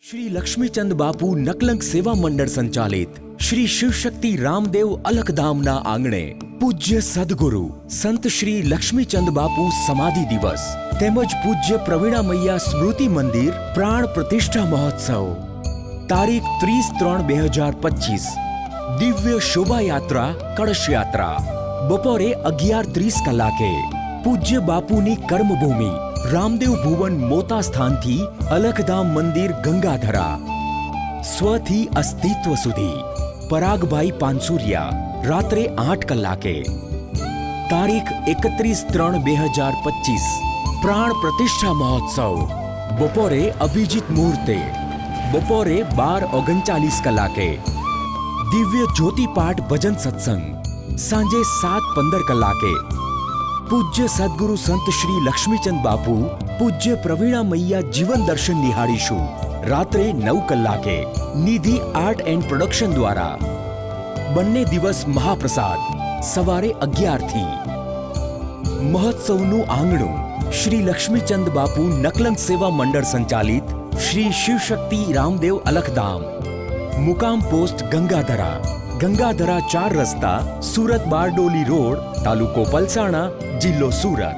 श्री लक्ष्मीचंद बापू नकलंक सेवा मंडल संचालित श्री शिवशक्ति रामदेव अलखधामना आंगणे पूज्य सद्गुरु संत श्री लक्ष्मीचंद बापू समाधि दिवस तेमज पूज्य प्रवीणा मैया स्मृति मंदिर प्राण प्रतिष्ठा महोत्सव तारीख 30/3/2025 दिव्य शोभा यात्रा कलश यात्रा बपोरे 11:30 कलाके पूज्य बापूनी कर्मभूमि रामदेव भुवन मोता स्थान थी अलखधाम मंदिर गंगाधरा स्वथी अस्तित्व सुधी परागभाई पानसुरिया रात्रे 8 कलाके तारीख 31/3/2025 प्राण प्रतिष्ठा महोत्सव बपोरे अभिजीत मुहूर्ते बपोरे 12:39 कलाके दिव्य ज्योति पाठ भजन सत्संग सांजे 7:15 कलाके पूज्य सद्गुरु संत श्री लक्ष्मीचंद बापू पूज्य प्रवीणा मैया जीवन दर्शन निहाळीशु रात्रे 9 कलाके निधि आर्ट एंड प्रोडक्शन द्वारा बन्ने दिवस महाप्रसाद सवारे 11 थी महोत्सवनु आंगणु श्री लक्ष्मीचंद बापू नकलंक सेवा मंडल संचालित श्री शिवशक्ति रामदेव अलखधाम मुकाम पोस्ट गंगाधरा 4 रस्ता सूरत बारडोली रोड तालुको पलसाणा जिल्लो सूरत।